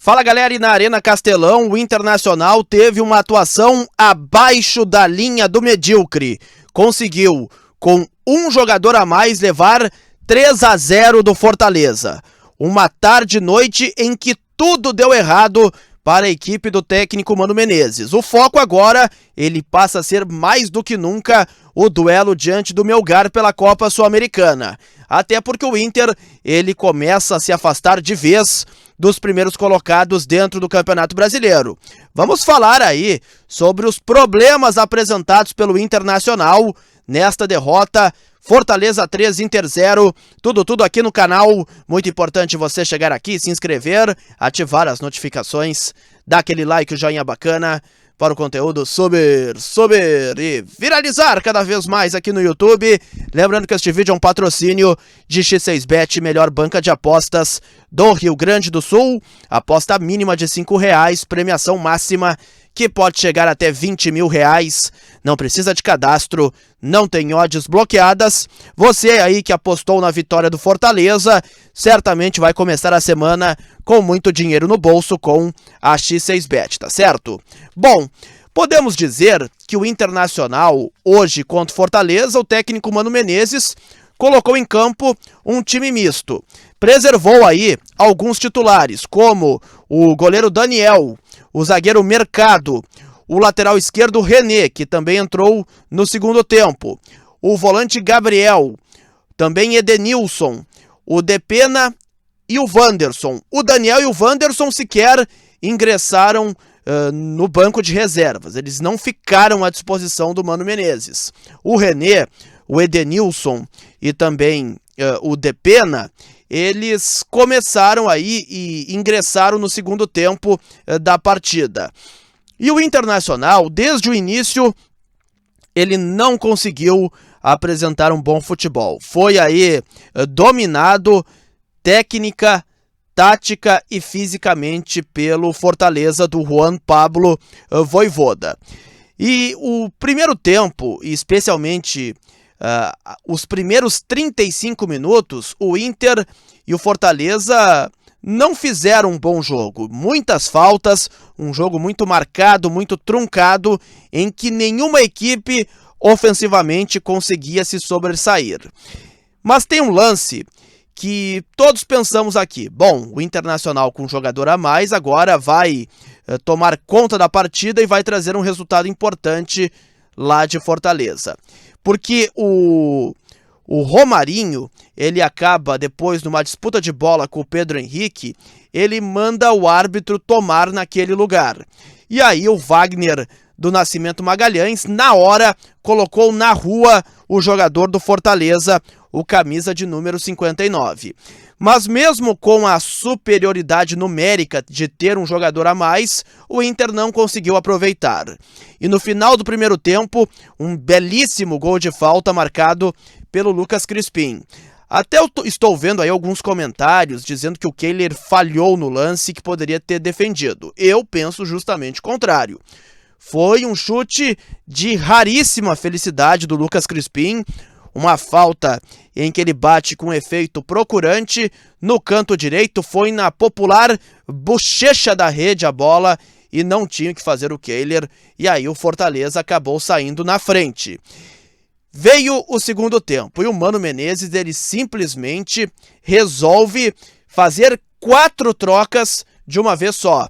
Fala galera, e na Arena Castelão o Internacional teve uma atuação abaixo da linha do medíocre. Conseguiu, com um jogador a mais, levar 3-0 do Fortaleza. Uma tarde e noite em que tudo deu errado para a equipe do técnico Mano Menezes. O foco agora, ele passa a ser mais do que nunca o duelo diante do Melgar pela Copa Sul-Americana. Até porque o Inter, ele começa a se afastar de vez dos primeiros colocados dentro do Campeonato Brasileiro. Vamos falar aí sobre os problemas apresentados pelo Internacional nesta derrota. Fortaleza 3, Inter 0, tudo aqui no canal. Muito importante você chegar aqui, se inscrever, ativar as notificações, dar aquele like, o joinha bacana para o conteúdo subir e viralizar cada vez mais aqui no YouTube. Lembrando que este vídeo é um patrocínio de X6Bet, melhor banca de apostas do Rio Grande do Sul. Aposta mínima de R$5, premiação máxima que pode chegar até R$20 mil. Não precisa de cadastro, não tem odds bloqueadas. Você aí que apostou na vitória do Fortaleza, certamente vai começar a semana com muito dinheiro no bolso com a X6Bet, tá certo? Bom, podemos dizer que o Internacional, hoje contra o Fortaleza, o técnico Mano Menezes colocou em campo um time misto. Preservou aí alguns titulares, como o goleiro Daniel, o zagueiro Mercado, o lateral esquerdo René, que também entrou no segundo tempo, o volante Gabriel, também Edenilson, o Depena e o Wanderson. O Daniel e o Wanderson sequer ingressaram no banco de reservas, eles não ficaram à disposição do Mano Menezes. O René, o Edenilson e também o Depena, eles começaram aí e ingressaram no segundo tempo da partida. E o Internacional, desde o início, ele não conseguiu apresentar um bom futebol. Foi aí dominado técnica, tática e fisicamente pelo Fortaleza do Juan Pablo Vojvoda. E o primeiro tempo, especialmente os primeiros 35 minutos, o Inter e o Fortaleza não fizeram um bom jogo. Muitas faltas, um jogo muito marcado, muito truncado, em que nenhuma equipe ofensivamente conseguia se sobressair. Mas tem um lance que todos pensamos aqui. Bom, o Internacional com um jogador a mais agora vai tomar conta da partida e vai trazer um resultado importante lá de Fortaleza. Porque o Romarinho, ele acaba, depois de uma disputa de bola com o Pedro Henrique, ele manda o árbitro tomar naquele lugar. E aí o Wagner do Nascimento Magalhães, na hora, colocou na rua o jogador do Fortaleza, o camisa de número 59. Mas mesmo com a superioridade numérica de ter um jogador a mais, o Inter não conseguiu aproveitar. E no final do primeiro tempo, um belíssimo gol de falta marcado pelo Lucas Crispim. Até eu estou vendo aí alguns comentários dizendo que o Kehler falhou no lance, que poderia ter defendido. Eu penso justamente o contrário. Foi um chute de raríssima felicidade do Lucas Crispim, uma falta em que ele bate com efeito procurante no canto direito, foi na popular bochecha da rede a bola e não tinha que fazer o Kehler, e aí o Fortaleza acabou saindo na frente. Veio o segundo tempo e o Mano Menezes, ele simplesmente resolve fazer 4 trocas de uma vez só.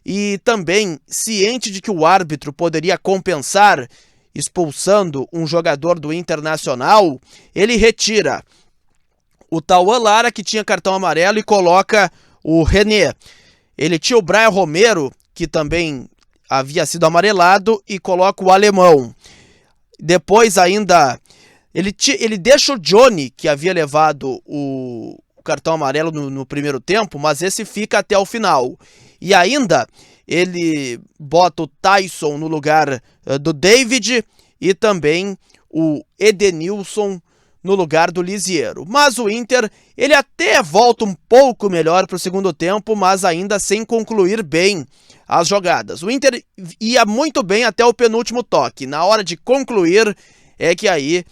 E também, ciente de que o árbitro poderia compensar expulsando um jogador do Internacional, ele retira o Tauan Lara, que tinha cartão amarelo, e coloca o René. Ele tira o Brian Romero, que também havia sido amarelado, e coloca o alemão. Depois ainda, ele deixa o Johnny, que havia levado o cartão amarelo no primeiro tempo, mas esse fica até o final. E ainda ele bota o Tyson no lugar do David e também o Edenilson no lugar do Lisiero. Mas o Inter, ele até volta um pouco melhor para o segundo tempo, mas ainda sem concluir bem as jogadas. O Inter ia muito bem até o penúltimo toque. Na hora de concluir é que aí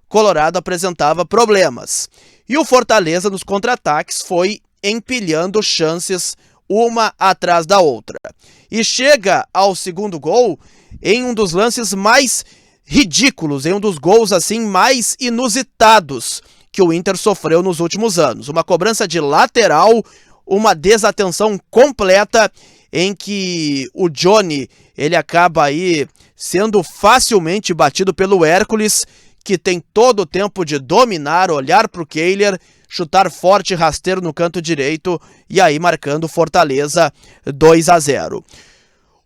Colorado apresentava problemas. E o Fortaleza nos contra-ataques foi empilhando chances uma atrás da outra. E chega ao segundo gol em um dos lances mais ridículos, em um dos gols assim mais inusitados que o Inter sofreu nos últimos anos. Uma cobrança de lateral, uma desatenção completa em que o Johnny, ele acaba aí sendo facilmente batido pelo Hércules, que tem todo o tempo de dominar, olhar para o Kehler, chutar forte rasteiro no canto direito e aí marcando Fortaleza 2-0.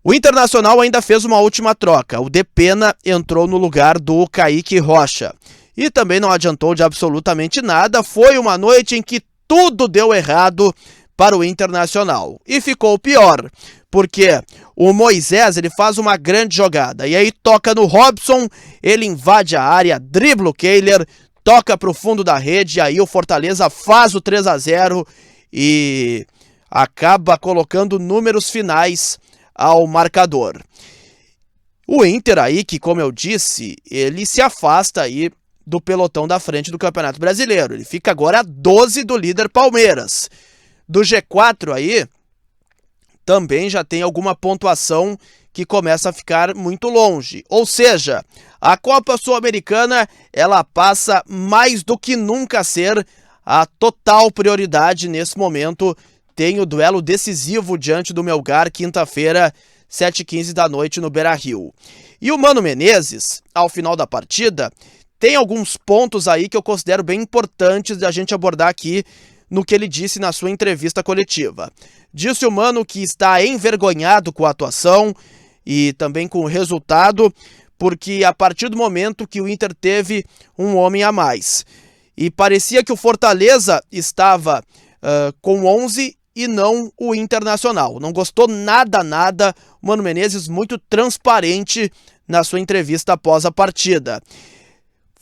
O Internacional ainda fez uma última troca. O Depena entrou no lugar do Kaique Rocha. E também não adiantou de absolutamente nada. Foi uma noite em que tudo deu errado para o Internacional. E ficou pior, porque o Moisés, ele faz uma grande jogada. E aí toca no Robson, ele invade a área, dribla o Kehler, toca para o fundo da rede, e aí o Fortaleza faz o 3-0 e acaba colocando números finais ao marcador. O Inter aí, que como eu disse, ele se afasta aí do pelotão da frente do Campeonato Brasileiro. Ele fica agora a 12 do líder Palmeiras. Do G4 aí, também já tem alguma pontuação que começa a ficar muito longe. Ou seja, a Copa Sul-Americana, ela passa mais do que nunca a ser a total prioridade nesse momento. Tem o duelo decisivo diante do Melgar, quinta-feira, 7h15 da noite no Beira-Rio. E o Mano Menezes, ao final da partida, tem alguns pontos aí que eu considero bem importantes de a gente abordar aqui no que ele disse na sua entrevista coletiva. Disse o Mano que está envergonhado com a atuação e também com o resultado, porque a partir do momento que o Inter teve um homem a mais. E parecia que o Fortaleza estava com 11 e não o Internacional. Não gostou nada. O Mano Menezes muito transparente na sua entrevista após a partida.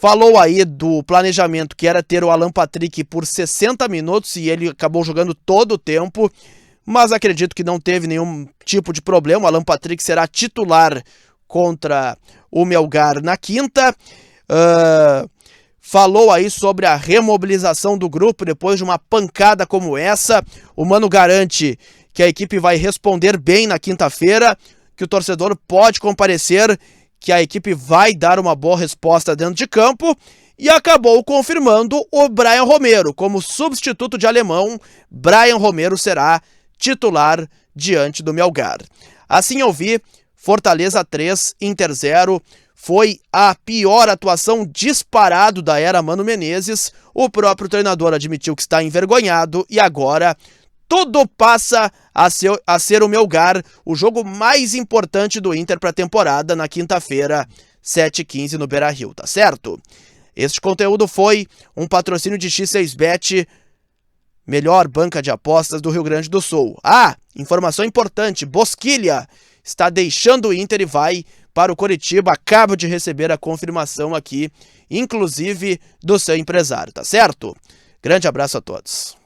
Falou aí do planejamento que era ter o Alan Patrick por 60 minutos e ele acabou jogando todo o tempo, mas acredito que não teve nenhum tipo de problema. O Alan Patrick será titular contra o Melgar na quinta. Falou aí sobre a remobilização do grupo depois de uma pancada como essa. O Mano garante que a equipe vai responder bem na quinta-feira, que o torcedor pode comparecer, que a equipe vai dar uma boa resposta dentro de campo, e acabou confirmando o Brian Romero. Como substituto de Alemão, Brian Romero será titular diante do Melgar. Assim eu vi, Fortaleza 3, Inter 0, foi a pior atuação disparado da era Mano Menezes. O próprio treinador admitiu que está envergonhado e agora tudo passa a ser o Melgar, o jogo mais importante do Inter para a temporada, na quinta-feira, 7h15 no Beira-Rio, tá certo? Este conteúdo foi um patrocínio de X6Bet, melhor banca de apostas do Rio Grande do Sul. Informação importante, Bosquilha está deixando o Inter e vai para o Coritiba. Acabo de receber a confirmação aqui, inclusive do seu empresário, tá certo? Grande abraço a todos.